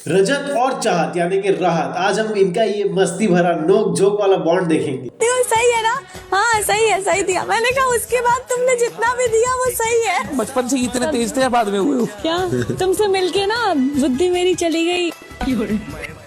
रजत और चाहत यानी कि राहत, आज हम इनका ये मस्ती भरा नोक झोंक वाला बॉन्ड देखेंगे। सही है ना? हाँ सही है, सही दिया। मैंने कहा उसके बाद तुमने जितना भी दिया वो सही है। बचपन से इतने तेज थे या बाद में हुए हो? क्या तुमसे मिलके ना बुद्धि मेरी चली गई।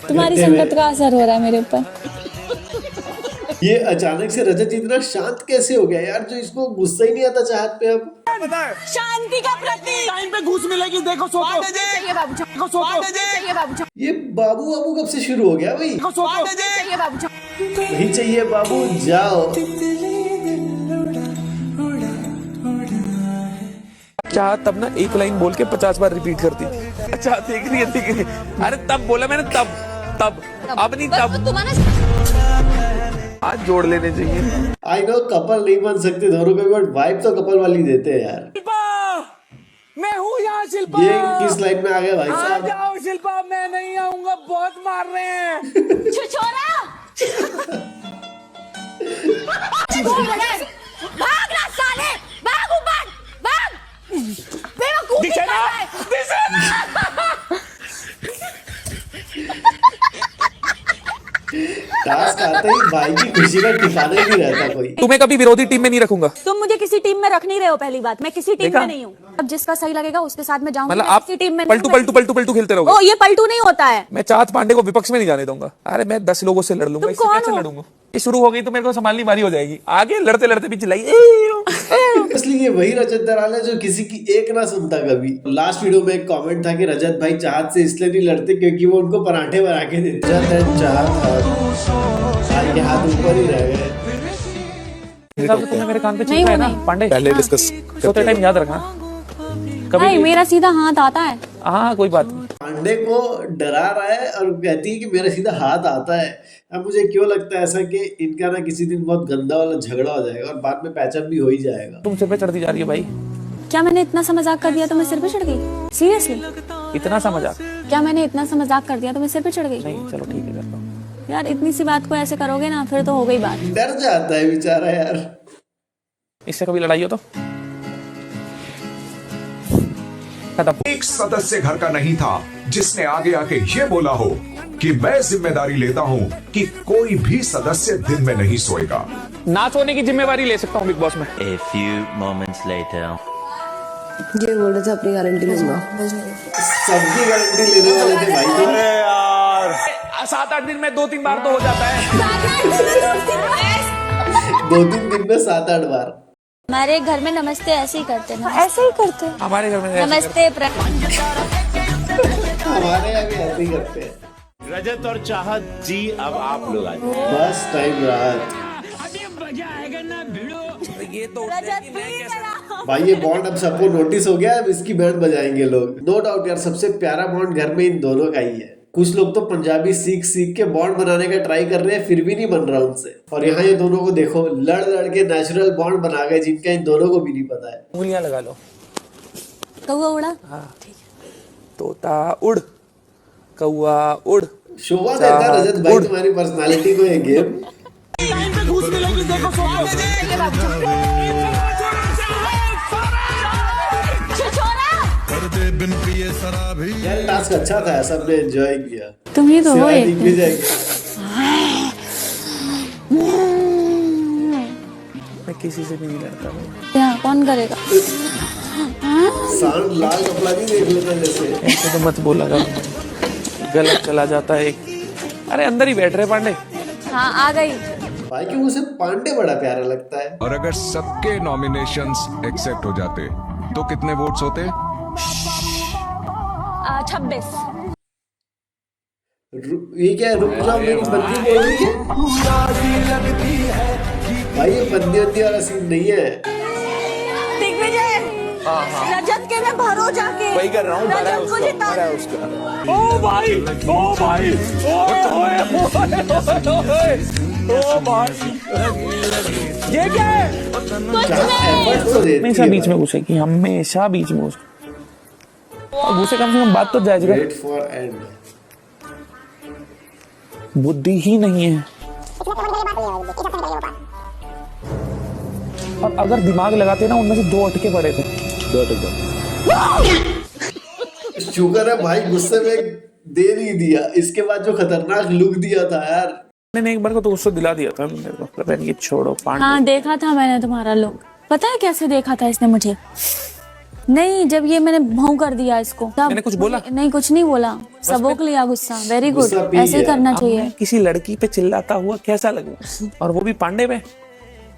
तुम्हारी संगत का असर हो रहा है मेरे ऊपर। ये अचानक से रजत इतना शांत कैसे हो गया यार, जो इसको गुस्सा ही नहीं आता चाहत पे। अब शांति का प्रतीक। टाइम पे घूस मिलेगी, देखो सोचो। चाहिए बाबू जी, देखो सोचो। चाहिए बाबू जी, ये बाबू बाबू कब से शुरू हो गया भाई? देखो सोचो। चाहिए बाबू जी। नहीं चाहिए बाबू, जाओ। चाह तब ना एक लाइन बोल के 50 बार रिपीट करती। अच्छा देख रही है। अरे तब बोला मैंने, तब अब नहीं, तब तुम्हारा हाथ जोड़ लेने चाहिए। आई नो कपल नहीं बन सकते दोनों के, बट वाइब तो कपल वाली देते हैं यार। शिल्पा, मैं हूँ यहाँ शिल्पा। ये किस लाइन में आ गया भाई आ साहब? जाओ शिल्पा, मैं नहीं आऊंगा, बहुत मार रहे हैं। छोरा भाग ना साले, भाग ऊपर, भाग। बेवकूफी दिशा कर रहा है। टास्क आते ही भाई की खुशी का ठिकाना ही नहीं रहता कोई। तुम्हें कभी विरोधी टीम में नहीं रखूंगा। तुम मुझे किसी टीम में रख नहीं रहे हो। पहली बात, मैं किसी टीम देखा? में नहीं हूँ। अब जिसका सही लगेगा उसके साथ में जाऊंगी। मतलब मैं आप किसी टीम में पलटू नहीं हूँ। पलटू पलटू पलटू खेलते रहोगे। ओ ये पलटू नहीं होता है। मैं चाहत पांडे को विपक्ष में नहीं जाने दूंगा। अरे मैं 10 लोगों से लड़ लूंगा, तुम इससे कौन कैसे हो? लड़ूंगा? ये शुरू हो गई तो मेरे को संभालनी भारी हो जाएगी। आगे लड़ते लड़ते भी चिल्लाई। इसलिए ये वही रजत दलाल है जो किसी की एक ना सुनता कभी। लास्ट वीडियो में एक कमेंट था कि रजत भाई चाहत से इसलिए नहीं लड़ते क्योंकि वो उनको पराठे बना के देते। रजत एंड चाहत के हाथ ऊपर ही रह गए। तुमने मेरे कान पे नहीं, चिपका है ना नहीं। पांडे? पहले डिस्कस सोते टाइम याद रखना कभी नहीं, भी। मेरा सीधा हाथ आता है। हाँ कोई बात नहीं। पांडे को डरा रहा है और कहती है कि मेरा सीधा हाथ आता है। अब मुझे क्यों लगता है ऐसा कि इनका ना किसी दिन बहुत गंदा वाला झगड़ा हो जाएगा और बाद में पैचअप भी हो ही जाएगा। तुम सिर पे चढ़ती जा रही है भाई। क्या मैंने इतना सा मजाक कर दिया तो मैं सिर पे चढ़ गई? सीरियसली? इतना सा मजाक क्या मैंने इतना सा मजाक कर दिया तो मैं सिर पे चढ़ गई? नहीं, चलो ठीक है करता हूँ। यार इतनी सी बात को ऐसे करोगे ना फिर तो हो गई बात। डर जाता है बेचारा यार। इससे कभी लड़ाई हो तो खत्म। एक सदस्य घर का नहीं था जिसने आगे आके ये बोला हो कि मैं जिम्मेदारी लेता हूँ कि कोई भी सदस्य दिन में नहीं सोएगा। ना सोने की जिम्मेवारी ले सकता हूँ बिग बॉस में। A few moments later. ये बोल रहे थे अपनी गारंटी लूंगा। सबकी गारंटी लेने वाले थे भाई तुम। यार 7-8 दिन में 2-3 बार तो हो जाता है। 2-3 दिन में 7-8 बार। हमारे घर में नमस्ते ऐसे ही करते हैं। ऐसे ही करते हैं। हमारे घर में ऐसे नमस्ते हमारे यहाँ भी ऐसे ही करते हैं। रजत और चाहत जी, अब आप लोग आ जाओ। बस टाइम रात। ये तो भाई ये बॉन्ड अब सबको नोटिस हो गया है, अब इसकी बैंड बजाएंगे लोग। नो डाउट यार, सबसे प्यारा बॉन्ड घर में इन दोनों का ही है। कुछ लोग तो पंजाबी सीख सीख के बॉन्ड बनाने का ट्राई कर रहे हैं, फिर भी नहीं बन रहा उनसे। और यहाँ ये दोनों को देखो, लड़ लड़ के नेचुरल बॉन्ड बना गए जिनका इन दोनों को भी नहीं पता है। उंगलियां लगा लो। कौवा उड़ा। तोता उड़, कौआ उड़। शोभा देता है रजत भाई तुम्हारी पर्सनालिटी को ये गेम। यार टास्क अच्छा था, सबने एंजॉय किया। तुम ही तो हो सिवाय एक। दिख भी जाएगी। मैं किसी से भी नहीं लड़ता भाई। क्या कौन करेगा? सांड लाल कपड़ा नहीं देख लेता जैसे। ऐसे तो मत बोला कर, गलत चला जाता है एक। अरे अंदर ही बैठ रहे पांडे। हाँ आ गई। भाई क्यों उसे पांडे बड़ा प्यारा लगता है। और अगर सबके नॉमिनेशंस एक्सेप्ट हो जाते तो कितने वोट्स होते? 26। ये क्या है? रुक जाओ, मेरी बंदी बोल रही है। भाई ये बंदी बंदी वाला सीन नहीं है। दिग्विजय, रजत के में भरो जाके। वही कर रहा हूँ, भरा है रजत को उसका, जिता। भरा है उसका। ओ भाई, ओ भाई, ओए ओए ओए ओ भाई, ये क्या है? एफर्ट तो देती हमेशा है बीच में भाई। घुसेगी, हमेशा बीच में घुसे। और घुसे कम से कम बात तो जायज कर। Wait for and. बुद्धि ही नहीं है। और अगर दिमाग लगाते ना उनमें से 2 अटके पड़े थे। शुगर है भाई, गुस्से में दे नहीं दिया, इसके बाद जो खतरनाक लुक दिया था यार। मैंने एक बार को तो गुस्सा दिला दिया था मेरे को, पता ये छोड़ो पांडे। हाँ देखा था मैंने तुम्हारा लुक, पता है कैसे देखा था इसने मुझे? नहीं, जब ये मैंने भौं कर दिया इसको तब मैंने कुछ बोला? नहीं, कुछ नहीं बोला, सबक लिया गुस्सा। वेरी गुड, गुस्सा पी ऐसे ही गया। करना अब चाहिए। मैं किसी लड़की पे चिल्लाता हुआ कैसा लगूं, और वो भी पांडे पे?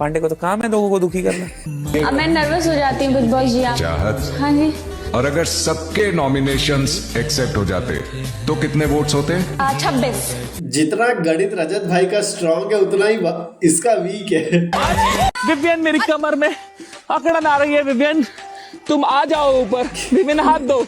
पांडे को तो काम है लोगों को दुखी करना। अब मैं नर्वस हो जाती हूँ बिग बॉस जी। आप चाहत, हाँ जी, और अगर सबके नॉमिनेशंस एक्सेप्ट हो जाते तो कितने वोट्स होते? 26। जितना गणित रजत भाई का स्ट्रांग है उतना ही इसका वीक है। विवियन मेरी कमर में अकड़न आ रही है, विवियन तुम आ जाओ ऊपर, विवियन हाथ दो।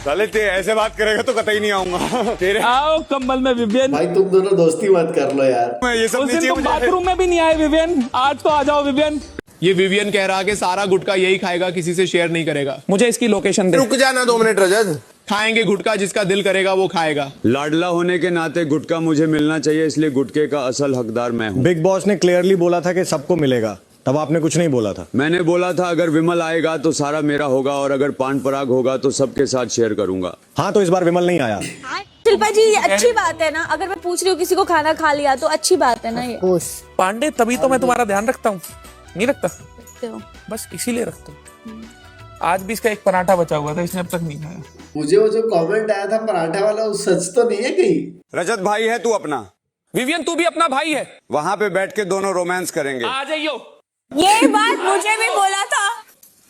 साले ते ऐसे बात करेगा तो कतई नहीं आऊंगा तेरे। आओ कंबल में विवियन। भाई तुम दोनों दोस्ती मत कर लो यार। मैं ये सब उस दिन नीचे तुम मुझे बाथरूम में भी नहीं आए विवियन, आज तो आ जाओ विवियन। ये विवियन कह रहा कि सारा गुटका यही खाएगा, किसी से शेयर नहीं करेगा। मुझे इसकी लोकेशन दे। रुक जाना 2 मिनट रजत। खाएंगे गुटका, जिसका दिल करेगा वो खाएगा। लाडला होने के नाते गुटका मुझे मिलना चाहिए, इसलिए गुटके का असल हकदार मैं हूँ। बिग बॉस ने क्लियरली बोला था कि सबको मिलेगा, तब आपने कुछ नहीं बोला था। मैंने बोला था अगर विमल आएगा तो सारा मेरा होगा, और अगर पान पराग होगा तो सबके साथ शेयर करूंगा। हाँ, तो इस बार विमल नहीं आया। शिल्पा जी, ये अच्छी बात है ना, अगर मैं पूछ रही हूँ किसी को खाना खा लिया तो अच्छी बात है ना ये। पांडे तभी तो मैं तुम्हारा ध्यान रखता हूँ, नहीं रखता? रखते हो। बस इसीलिए रखता हूँ। आज भी इसका एक पराठा बचा हुआ था, इसने अब तक नहीं खाया। मुझे वो जो कमेंट आया था पराठा वाला, वो सच तो नहीं है कहीं? रजत भाई है तू अपना, विवियन तू भी अपना भाई है, वहाँ पे बैठ के दोनों रोमांस करेंगे। आ जाइयो। ये बात मुझे भी बोला था।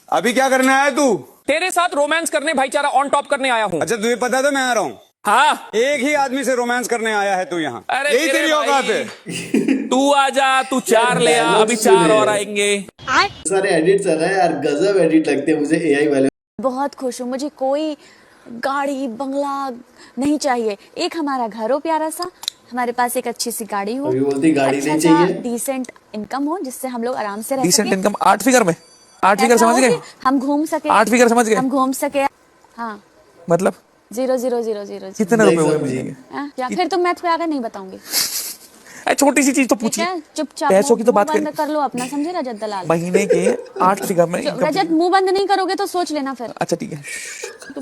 अभी क्या करने आया तू? तेरे साथ रोमांस करने, भाईचारा ऑन टॉप करने आया हूँ। अच्छा तुझे पता था मैं आ रहा हूँ? हाँ, एक ही आदमी से रोमांस करने आया है तू यहाँ? अरे यही मेरे तेरी औकात भाई, है? तू आजा, तू 4 ले आ, अभी 4 और आएंगे। सारे एडिट चल रहे हैं यार, गजब एडिट लगते हैं मुझे एआई वाले। बहुत खुश हूँ, मुझे कोई गाड़ी बंगला नहीं चाहिए, एक हमारा घर हो प्यारा सा, हमारे पास एक अच्छी सी गाड़ी हो, अभी बोलती गाड़ी अच्छा नहीं सा चाहिए। डिसेंट इनकम हो जिससे हम लोग आराम से रह डिसेंट सकें। इनकम 8 फिगर में, 8 फिगर ऐसा समझ हो गए? कि हम घूम सके, 8 फिगर समझ गए? हम घूम सके। हाँ, मतलब 00000 कितने नहीं रुपए हुए समझी। महीने के? हाँ, या फिर तुम मैथ पे आ गए, नहीं बताऊंगी। छोटी सी चीज तो ठीक पूछिए। है, चुपचाप पैसों की तो मुंह बात बंद करें। कर लो अपना, समझे रजत दलाल? महीने के 8 फिगर में income। रजत, मुंह बंद नहीं करोगे तो सोच लेना फिर। अच्छा ठीक है।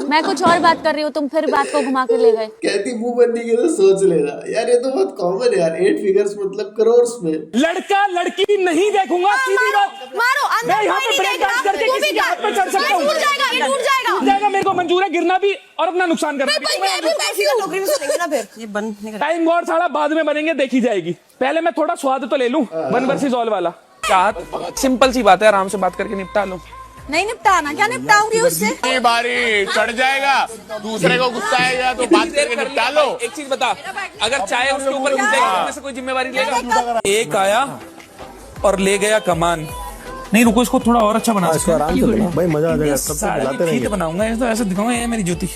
मैं कुछ और बात कर रही हूँ, तुम फिर बात को घुमा के ले गए। कहती मुंह बंदी के तो सोच लेना यार, ये तो बहुत कॉमन है यार। 8 फिगर्स मतलब करोड़ में। लड़का लड़की नहीं देखूंगा, सीधी बात। मारो, अंदर मैं यहाँ कोई पे नहीं ब्रेक देख डांस रहा, करके तू भी किसी के क्या? हाथ पे चढ़ सकता हूँ। ये टूट जाएगा, ये टूट जाएगा। टूट जाएगा, मेरे को मंजूर है गिरना भी और अपना नुकसान करना नौकरी में चलेंगे ना फिर, ये बंद नहीं भी। टाइम और सारा बाद में बनेंगे, देखी जाएगी। पहले मैं थोड़ा स्वाद तो ले लूं, 1 वर्सेस ऑल वाला। चाहत सिंपल सी बात है, आराम से बात करके निपटा लो। नहीं निपटाना, क्या निपटाऊंगी उससे? ये बारी चढ़ जाएगा, दूसरे को गुस्सा आएगा तो बात करके निपटा लो। एक चीज बता, अगर चाय उसके ऊपर गिर जाएगी तो उसमें से कोई जिम्मेवारी लेगा? एक आया और ले गया कमान। नहीं रुको, इसको थोड़ा और अच्छा बना सकते हैं। आराम से बनाओ भाई, मजा आ जाएगा, तब तक बुलाते रहेंगे। बनाऊंगा ऐसा, ऐसे दिखाऊंगा, ये मेरी जूती।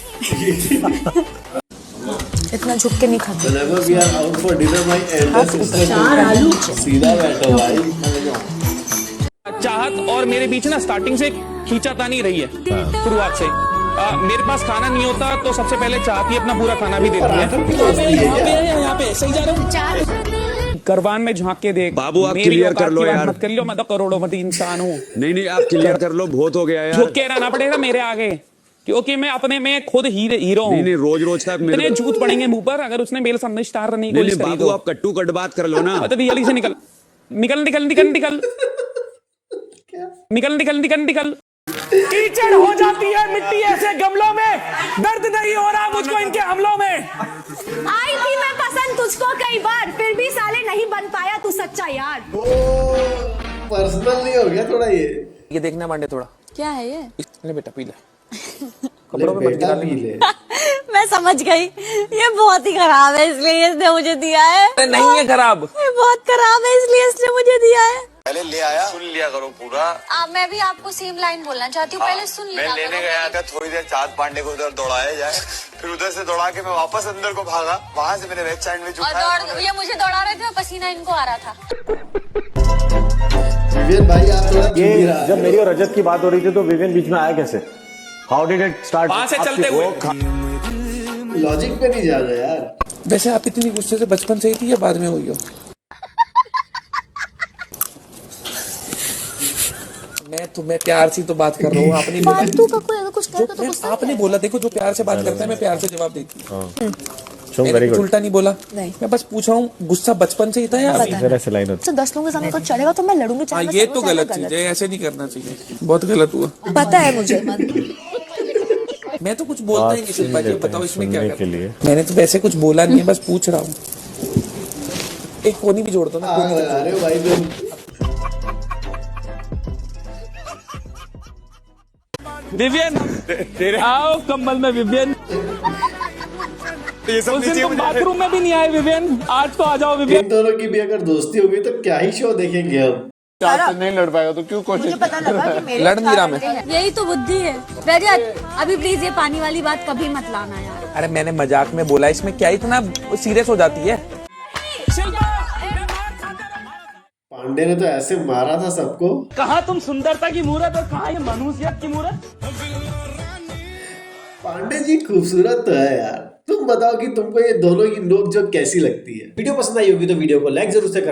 इतना झुक के नहीं खाते। Whenever we are out for dinner, my elder sister सीधा बैठो भाई। चाहत और मेरे बीच ना स्टार्टिंग से खींचातानी रही है, शुरुआत से। मेरे पास खाना नहीं होता तो सबसे पहले चाहत ही अपना पूरा खाना भी देती है। यहाँ पे सही जा रहा हूँ। करवान में झांक के देख बाबू, आप मेरी क्लियर औकात कर लो की बात यार। मत कर लो, मैं तो करोड़पति इंसान हूँ। नहीं आप क्लियर कर लो, बहुत हो गया यार। झुक के रहना पड़ेगा मेरे आगे, क्योंकि मैं अपने में खुद हीरो हूँ। नहीं रोज तक इतने झूठ पड़ेंगे मुंह पर, अगर उसने मेरे सामने स्टार करने की कोशिश करी बाबू, तो। आप कट्टू कट बात कर लो ना। तो रियली से निकल निकल निकल निकल निकल निकल निकल निकल निकल। कीचड़ हो जाती है मिट्टी ऐसे गमलों में, दर्द नहीं हो रहा मुझको इनके हमलों में। आई थी मैं पसंद तुझको कई बार, फिर भी साले नहीं बन पाया तू सच्चा यार। पर्सनल नहीं हो गया थोड़ा ये देखना पांडे थोड़ा। क्या है ये? ले बेटा पी ले, कपड़ों पे मत गिरा ले। मैं समझ गई, ये बहुत ही खराब है इसलिए इसने मुझे दिया है। नहीं है खराब, ये बहुत खराब है इसलिए इसने मुझे दिया है। पहले ले आया, सुन लिया करो पूरा। मैं भी आपको सेम लाइन बोलना चाहती हूँ, पहले सुन लिया मैं लेने गया था, थोड़ी देर चाँद पांडे को उधर दौड़ाया जाए, फिर उधर से दौड़ा के मैं वापस अंदर को भागा, वहाँ से मैंने वेज सैंडविच उठाया। ये मुझे दौड़ा रहे थे और पसीना इनको आ रहा था। विवेन भाई आप थोड़ा चुप ही ये रहा। जब मेरी और रजत की बात हो रही थी तो विवेन बीच में आया कैसे? How did it start? वहां से चलते हुए। लॉजिक पे नहीं जाना यार। वैसे आप इतनी गुस्से से बचपन से ही थी या बाद में हुई हो? मैं प्यार से तो बात कर रहा हूँ, आपने बोला फालतू का कोई अगर कुछ कहेगा तो गुस्सा आपने बोला, देखो जो प्यार से बात करता है मैं प्यार से जवाब देती हूँ। मैंने वेरी कुछ गुड उल्टा नहीं बोला, नहीं। मैं बस पूछ रहा हूँ गुस्सा बचपन से ही था या अभी? ऐसे लाइन होती तो 10 लोगों के सामने कुछ चढ़ेगा तो मैं लड़ूंगी, चाहे मैं ये सही तो हूँ, चाहे मैं गलत चीज है, ऐसे नहीं करना चाहिए, बहुत गलत हुआ। पता है मुझे। मैं तो कुछ बोलता ही नहीं, शिल्पा जी देते बताओ हैं इसमें क्या सुनने के करना? लिए। मैंने तो वैसे कुछ बोला नहीं है, बस पूछ रहा हूँ। एक कोनी भी जोड़ दो ना, आग कोनी लगा रहे हो भाई तुम। विवियन आओ कंबल में विवियन। उस दिन तुम बाथरूम में भी नहीं आए विवियन, आज तो आ जाओ विवियन। इन दोनों की भी अगर दोस्ती होगी तो क्या ही शो देखेंगे हम। चाहत से नहीं लड़ पाएगा तो क्यों कोशिश मुझे पता लगा कि मेरे लड़ नहीं रहा मैं। यही तो बुद्धि है। रजत अभी प्लीज ये पानी वाली बात कभी मत लाना यार। अरे मैंने मजाक में बोला, इसमें क्या इतना सीरियस हो जाती है? पांडे ने तो ऐसे मारा था सबको। कहाँ तुम सुंदरता की मूरत और कहाँ ये मनुष्यत की मूरत? पांडे जी खूबसूरत तो है यार। तुम बताओ कि तुमको ये दोनों की नोक जोक कैसी लगती है। वीडियो पसंद आई होगी तो वीडियो को लाइक जरूर से करना।